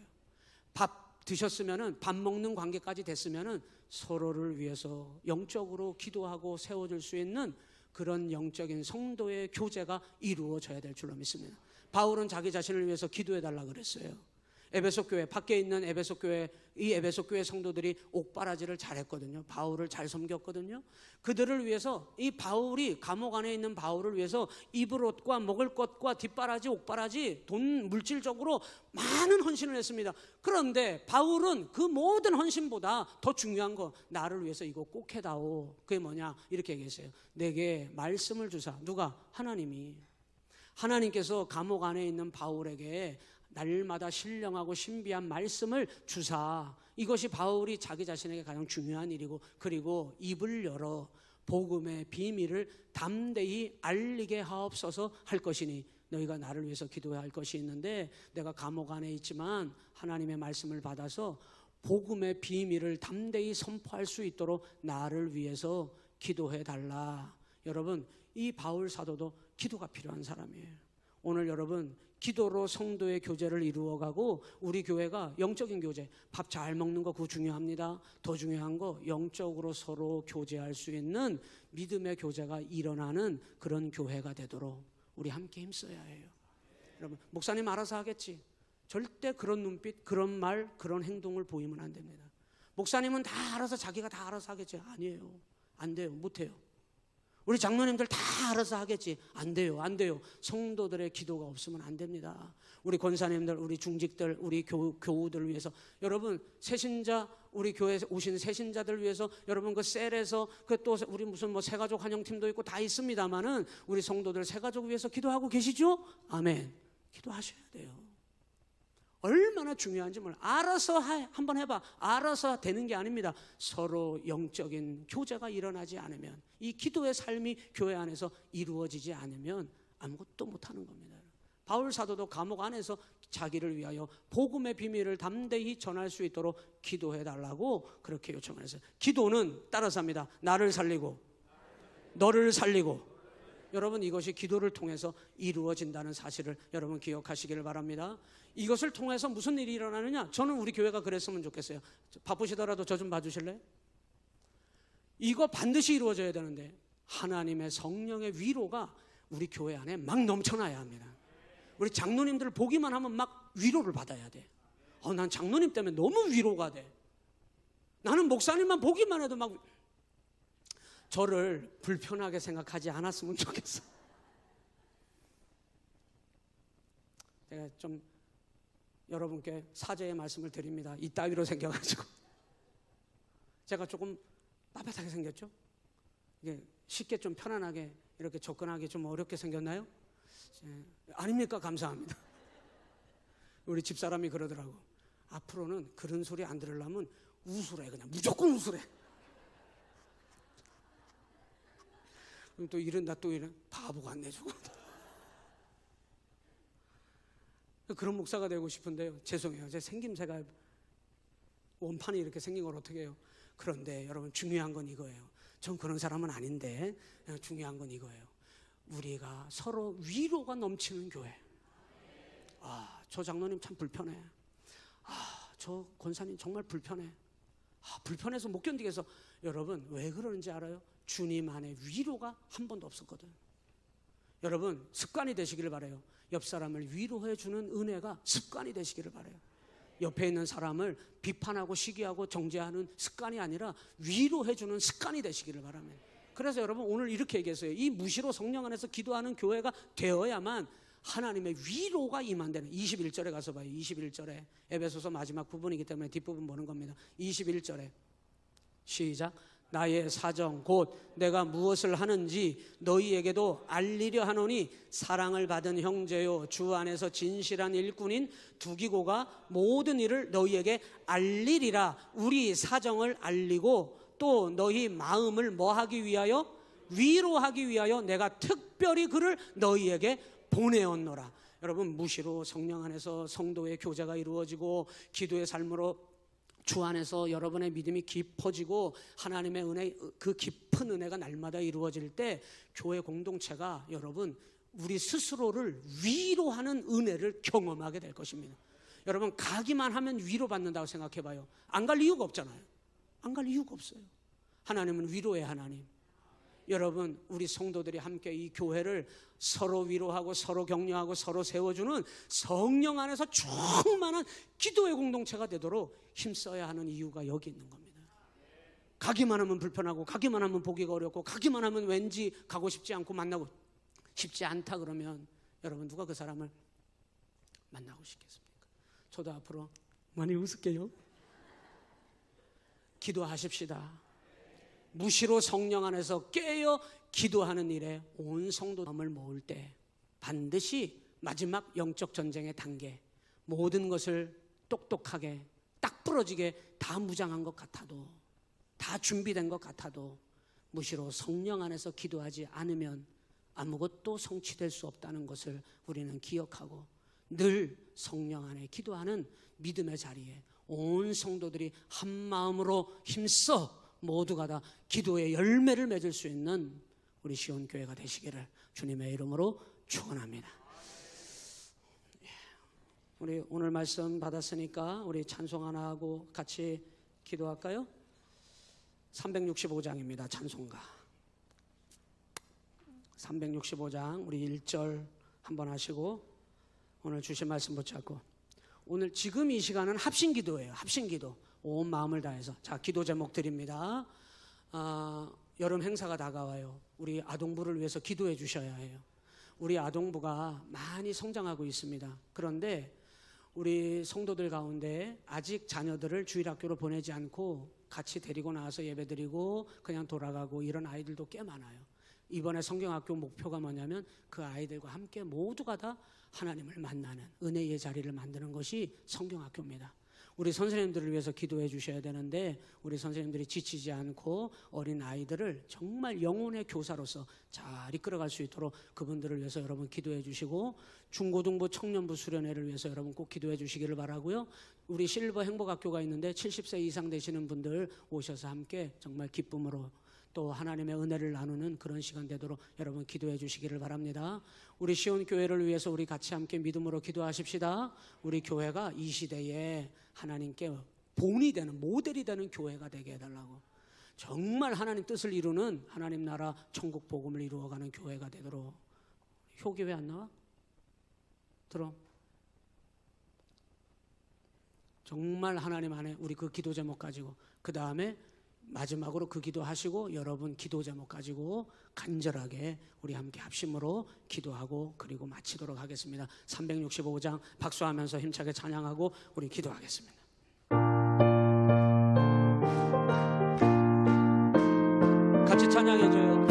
밥 드셨으면은, 밥 먹는 관계까지 됐으면은 서로를 위해서 영적으로 기도하고 세워줄 수 있는 그런 영적인 성도의 교제가 이루어져야 될 줄로 믿습니다. 바울은 자기 자신을 위해서 기도해 달라 그랬어요. 에베소 교회, 밖에 있는 에베소 교회, 이 에베소 교회 성도들이 옥바라지를 잘했거든요. 바울을 잘 섬겼거든요. 그들을 위해서, 이 바울이, 감옥 안에 있는 바울을 위해서 입을 옷과 먹을 것과 뒷바라지, 옥바라지, 돈, 물질적으로 많은 헌신을 했습니다. 그런데 바울은 그 모든 헌신보다 더 중요한 거, 나를 위해서 이거 꼭 해다오. 그게 뭐냐? 이렇게 얘기했어요. 내게 말씀을 주사. 누가? 하나님이. 하나님께서 감옥 안에 있는 바울에게 날마다 신령하고 신비한 말씀을 주사. 이것이 바울이 자기 자신에게 가장 중요한 일이고, 그리고 입을 열어 복음의 비밀을 담대히 알리게 하옵소서 할 것이니 너희가 나를 위해서 기도해야 할 것이 있는데, 내가 감옥 안에 있지만 하나님의 말씀을 받아서 복음의 비밀을 담대히 선포할 수 있도록 나를 위해서 기도해 달라. 여러분, 이 바울 사도도 기도가 필요한 사람이에요. 오늘 여러분, 기도로 성도의 교제를 이루어가고, 우리 교회가 영적인 교제, 밥 잘 먹는 거 그거 중요합니다. 더 중요한 거 영적으로 서로 교제할 수 있는 믿음의 교제가 일어나는 그런 교회가 되도록 우리 함께 힘써야 해요. 여러분, 목사님 알아서 하겠지. 절대 그런 눈빛, 그런 말, 그런 행동을 보이면 안 됩니다. 목사님은 다 알아서, 자기가 다 알아서 하겠지. 아니에요. 안 돼요. 못해요. 우리 장로님들 다 알아서 하겠지. 안 돼요. 안 돼요. 성도들의 기도가 없으면 안 됩니다. 우리 권사님들, 우리 중직들, 우리 교우들을 위해서, 여러분 새신자, 우리 교회에 오신 새신자들 위해서, 여러분 그 셀에서 그 또 우리 무슨 뭐 새가족 환영팀도 있고 다 있습니다만은 우리 성도들 새가족 위해서 기도하고 계시죠? 아멘. 기도하셔야 돼요. 얼마나 중요한지 몰라. 알아서 한번 해봐. 알아서 되는 게 아닙니다. 서로 영적인 교제가 일어나지 않으면, 이 기도의 삶이 교회 안에서 이루어지지 않으면 아무것도 못하는 겁니다. 바울 사도도 감옥 안에서 자기를 위하여 복음의 비밀을 담대히 전할 수 있도록 기도해 달라고 그렇게 요청을 했어요. 기도는 따라서 합니다. 나를 살리고 너를 살리고. 여러분, 이것이 기도를 통해서 이루어진다는 사실을 여러분 기억하시기를 바랍니다. 이것을 통해서 무슨 일이 일어나느냐? 저는 우리 교회가 그랬으면 좋겠어요. 바쁘시더라도 저 좀 봐주실래요? 이거 반드시 이루어져야 되는데, 하나님의 성령의 위로가 우리 교회 안에 막 넘쳐나야 합니다. 우리 장로님들 보기만 하면 막 위로를 받아야 돼. 난 장로님 때문에 너무 위로가 돼. 나는 목사님만 보기만 해도 막 저를 불편하게 생각하지 않았으면 좋겠어. 제가 좀 여러분께 사죄의 말씀을 드립니다. 이따위로 생겨가지고 제가 조금 빳빳하게 생겼죠? 이게 쉽게 좀 편안하게 이렇게 접근하기 좀 어렵게 생겼나요? 아닙니까? 감사합니다. 우리 집사람이 그러더라고. 앞으로는 그런 소리 안 들으려면 웃으래. 그냥 무조건 웃으래. 또 이런다 또 이런 바보 같네 저거. 그런 목사가 되고 싶은데요. 죄송해요. 제 생김새가 원판이 이렇게 생긴 걸 어떻게 해요? 그런데 여러분 중요한 건 이거예요. 전 그런 사람은 아닌데 중요한 건 이거예요. 우리가 서로 위로가 넘치는 교회. 저 장로님 참 불편해. 저 권사님 정말 불편해. 불편해서 못 견디겠어. 여러분 왜 그러는지 알아요? 주님 안에 위로가 한 번도 없었거든. 여러분 습관이 되시기를 바라요. 옆 사람을 위로해 주는 은혜가 습관이 되시기를 바라요. 옆에 있는 사람을 비판하고 시기하고 정죄하는 습관이 아니라 위로해 주는 습관이 되시기를 바랍니다. 그래서 여러분 오늘 이렇게 얘기했어요. 이 무시로 성령 안에서 기도하는 교회가 되어야만 하나님의 위로가 임한다는. 21절에 가서 봐요. 21절에 에베소서 마지막 부분이기 때문에 뒷부분 보는 겁니다. 21절에 시작. 나의 사정 곧 내가 무엇을 하는지 너희에게도 알리려 하노니 사랑을 받은 형제요 주 안에서 진실한 일꾼인 두기고가 모든 일을 너희에게 알리리라. 우리 사정을 알리고 또 너희 마음을 뭐하기 위하여? 위로하기 위하여 내가 특별히 그를 너희에게 보내었노라. 여러분 무시로 성령 안에서 성도의 교제가 이루어지고 기도의 삶으로 주 안에서 여러분의 믿음이 깊어지고 하나님의 은혜, 그 깊은 은혜가 날마다 이루어질 때 교회 공동체가 여러분 우리 스스로를 위로하는 은혜를 경험하게 될 것입니다. 여러분 가기만 하면 위로받는다고 생각해 봐요. 안 갈 이유가 없잖아요. 안 갈 이유가 없어요. 하나님은 위로의 하나님. 여러분 우리 성도들이 함께 이 교회를 서로 위로하고 서로 격려하고 서로 세워주는 성령 안에서 충만한 기도의 공동체가 되도록 힘써야 하는 이유가 여기 있는 겁니다. 가기만 하면 불편하고 가기만 하면 보기가 어렵고 가기만 하면 왠지 가고 싶지 않고 만나고 싶지 않다 그러면 여러분 누가 그 사람을 만나고 싶겠습니까? 저도 앞으로 많이 웃을게요. 기도하십시다. 무시로 성령 안에서 깨어 기도하는 일에 온 성도 마음을 모을 때 반드시 마지막 영적 전쟁의 단계, 모든 것을 똑똑하게 딱 부러지게 다 무장한 것 같아도, 다 준비된 것 같아도 무시로 성령 안에서 기도하지 않으면 아무것도 성취될 수 없다는 것을 우리는 기억하고 늘 성령 안에 기도하는 믿음의 자리에 온 성도들이 한 마음으로 힘써 모두가 다 기도의 열매를 맺을 수 있는 우리 시온교회가 되시기를 주님의 이름으로 축원합니다. 우리 오늘 말씀 받았으니까 우리 찬송 하나 하고 같이 기도할까요? 365장입니다. 찬송가 365장 우리 1절 한번 하시고 오늘 주신 말씀 붙잡고, 오늘 지금 이 시간은 합심기도예요. 합심기도. 온 마음을 다해서. 자, 기도 제목 드립니다. 여름 행사가 다가와요. 우리 아동부를 위해서 기도해 주셔야 해요. 우리 아동부가 많이 성장하고 있습니다. 그런데 우리 성도들 가운데 아직 자녀들을 주일학교로 보내지 않고 같이 데리고 나와서 예배드리고 그냥 돌아가고 이런 아이들도 꽤 많아요. 이번에 성경학교 목표가 뭐냐면 그 아이들과 함께 모두가 다 하나님을 만나는 은혜의 자리를 만드는 것이 성경학교입니다. 우리 선생님들을 위해서 기도해 주셔야 되는데 우리 선생님들이 지치지 않고 어린 아이들을 정말 영혼의 교사로서 잘 이끌어갈 수 있도록 그분들을 위해서 여러분 기도해 주시고, 중고등부 청년부 수련회를 위해서 여러분 꼭 기도해 주시기를 바라고요. 우리 실버 행복학교가 있는데 70세 이상 되시는 분들 오셔서 함께 정말 기쁨으로 또 하나님의 은혜를 나누는 그런 시간 되도록 여러분 기도해 주시기를 바랍니다. 우리 시온교회를 위해서 우리 같이 함께 믿음으로 기도하십시다. 우리 교회가 이 시대에 하나님께 본이 되는, 모델이 되는 교회가 되게 해달라고, 정말 하나님 뜻을 이루는 하나님 나라 천국 복음을 이루어가는 교회가 되도록. 효기 왜 안 나와? 들어. 정말 하나님 안에 우리 그 기도 제목 가지고 그 다음에 마지막으로 그 기도하시고 여러분 기도 제목 가지고 간절하게 우리 함께 합심으로 기도하고 그리고 마치도록 하겠습니다. 365장 박수하면서 힘차게 찬양하고 우리 기도하겠습니다. 같이 찬양해줘요.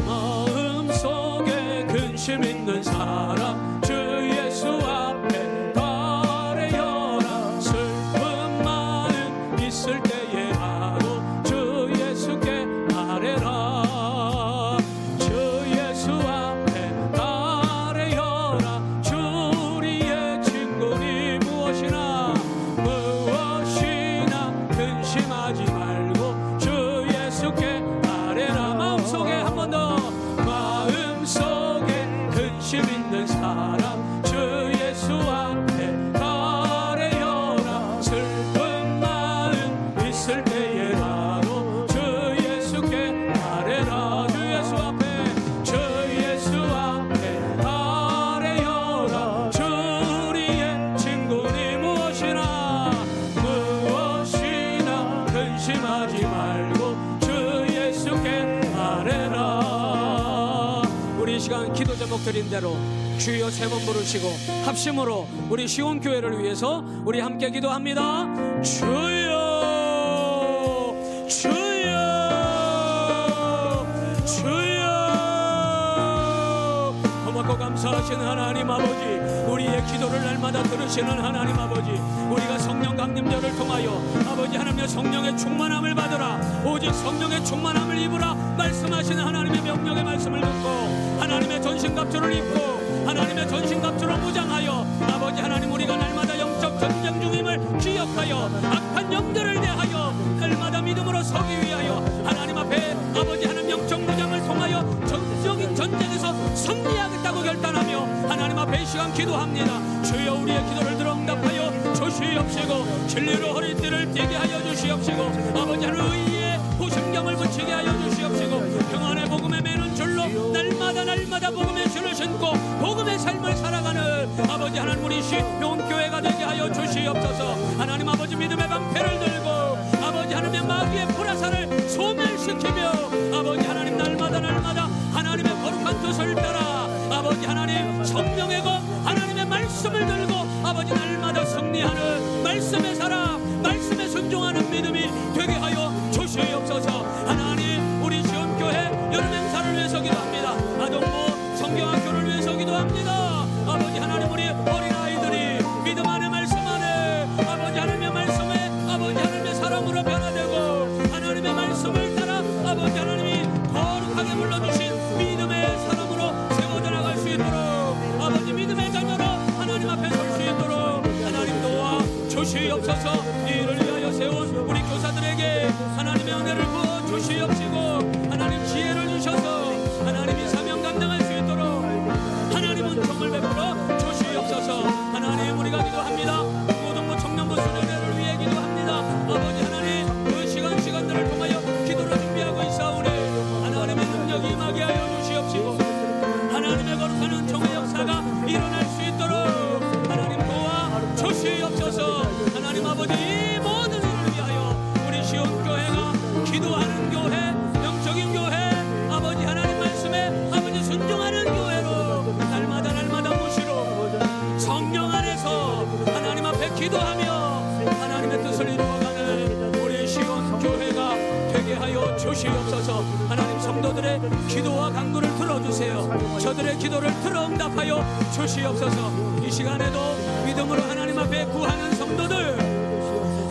마음속에 근심 있는 사람 주 예수 앞에 달래어라. 슬픈 마음 있을 때에라도 주 예수께 아뢰라. 주 예수 앞에 달래어라. 주 우리의 친구니 무엇이나 제목 드린 대로 주여 세 번 부르시고 합심으로 우리 시온교회를 위해서 우리 함께 기도합니다. 주여 주여 주여. 고맙고 감사하시는 하나님 아버지, 우리의 기도를 날마다 들으시는 하나님 아버지, 우리가 성령 강림절을 통하여 아버지 하나님의 성령의 충만함을 받으라, 오직 성령의 충만함을 입으라 말씀하시는 하나님의 명령의 말씀을 듣고 하나님의 전신갑주를 입고 하나님의 전신갑주로 무장하여 아버지 하나님, 우리가 날마다 영적 전쟁 중임을 기억하여 악한 영들을 대하여 날마다 믿음으로 서기 위하여 하나님 앞에 아버지 하나님 영적 무장을 통하여 전적인 전쟁에서 승리하겠다고 결단하며 하나님 앞에 이 시간 기도합니다. 주여 우리의 기도를 들어 응답하여 주시옵시고 진리로 허리띠를 띠게 하여 주시옵시고 아버지 하나님 의의 보심경을 붙이게 하여 주시옵시고 평안의 복음에 매는 줄로 날마다 복음의 줄을 신고 복음의 삶을 살아가는 아버지 하나님 우리 시온교회가 되게 하여 주시옵소서. 하나님 아버지 믿음의 방패를 들고 아버지 하나님의 마귀의 불화살을 소멸시키며 아버지 하나님 날마다 하나님의 거룩한 뜻을 따라 아버지 하나님 성령의 것 하나님의 말씀을 들고 아버지 날마다 승리하는 말씀의 사람, 말씀에 순종하는 믿음이 되게 하여 주시옵소서. 하나님 우리 시온교회 여름 행사를 위해서 기도합니다. 아동부 성경학교를 위해서 기도합니다. 아버지 하나님 우리 어린아이들이 믿음 안에 말씀 안에 아버지 하나님의 말씀에 아버지 하나님의 사람으로 변화되고 하나님의 말씀을 따라 아버지 하나님이 거룩하게 불러주신 믿음의 사람으로 세워져 나갈 수 있도록 아버지 믿음의 자녀로 하나님 앞에 설 수 있도록 하나님 도와 주시옵소서. 이를 위하여 세운 우리 교사들에게 하나님의 은혜를 부어 주시옵시고 하나님 지혜를 주셔서 하나님이 사명 감당할 수 있도록 하나님 은총을 베풀어 주시옵소서. 하나님 우리가 기도합니다. 고등부 청년부 수련회를 위해 기도합니다. 아버지 하나님 그 시간들을 통하여 기도를 준비하고 있사오니 하나님의 능력이 임하게 하여 주시옵시고 하나님의 거룩한 은총의 역사가 일어날 수 있도록 하나님 도와 주시옵소서. 하나님 아버지 이 모든 일을 위하여 우리 시온교회가 기도하는 교회, 영적인 교회, 아버지 하나님 말씀에 아버지 순종하는 교회로 날마다 무시로 성령 안에서 하나님 앞에 기도하며 하나님의 뜻을 이루어가는 우리 시온교회가 되게 하여 주시옵소서. 하나님 성도들의 기도와 간구를 들어주세요. 저들의 기도를 들어 응답하여 주시옵소서. 이 시간에도 믿음으로 하나님 앞에 구하는 성도들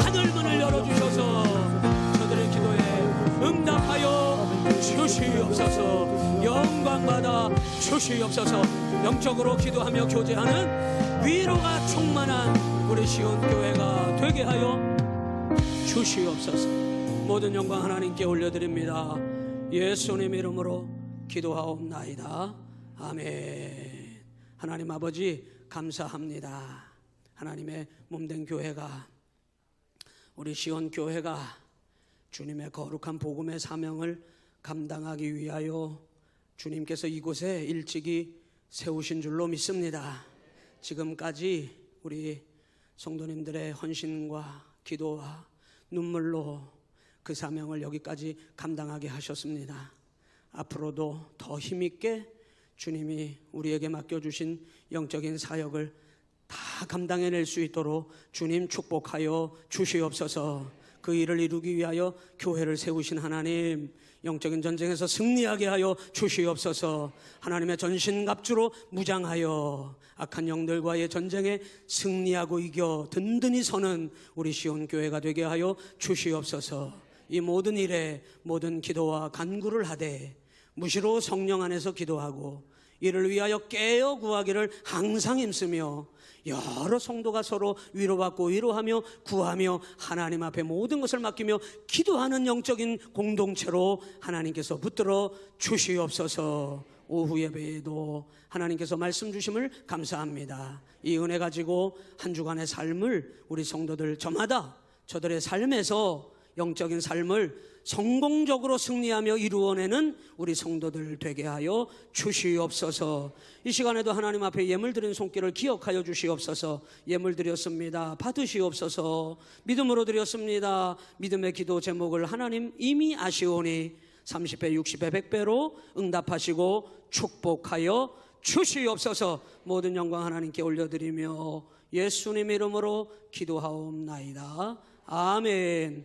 하늘문을 열어주셔서 저들의 기도에 응답하여 주시옵소서. 영광받아 주시옵소서. 영적으로 기도하며 교제하는 위로가 충만한 우리 시온교회가 되게 하여 주시옵소서. 모든 영광 하나님께 올려드립니다. 예수님 이름으로 기도하옵나이다. 아멘. 하나님 아버지 감사합니다. 하나님의 몸된 교회가 우리 시온교회가 주님의 거룩한 복음의 사명을 감당하기 위하여 주님께서 이곳에 일찍이 세우신 줄로 믿습니다. 지금까지 우리 성도님들의 헌신과 기도와 눈물로 그 사명을 여기까지 감당하게 하셨습니다. 앞으로도 더 힘있게 주님이 우리에게 맡겨주신 영적인 사역을 다 감당해낼 수 있도록 주님 축복하여 주시옵소서. 그 일을 이루기 위하여 교회를 세우신 하나님, 영적인 전쟁에서 승리하게 하여 주시옵소서. 하나님의 전신갑주로 무장하여 악한 영들과의 전쟁에 승리하고 이겨 든든히 서는 우리 시온교회가 되게 하여 주시옵소서. 이 모든 일에 모든 기도와 간구를 하되 무시로 성령 안에서 기도하고 이를 위하여 깨어 구하기를 항상 힘쓰며 여러 성도가 서로 위로받고 위로하며 구하며 하나님 앞에 모든 것을 맡기며 기도하는 영적인 공동체로 하나님께서 붙들어 주시옵소서. 오후 예배에도 하나님께서 말씀 주심을 감사합니다. 이 은혜 가지고 한 주간의 삶을 우리 성도들 저마다 저들의 삶에서 영적인 삶을 성공적으로 승리하며 이루어내는 우리 성도들 되게 하여 주시옵소서. 이 시간에도 하나님 앞에 예물 드린 손길을 기억하여 주시옵소서. 예물 드렸습니다. 받으시옵소서. 믿음으로 드렸습니다. 믿음의 기도 제목을 하나님 이미 아시오니 30배, 60배, 100배로 응답하시고 축복하여 주시옵소서. 모든 영광 하나님께 올려드리며 예수님 이름으로 기도하옵나이다. 아멘.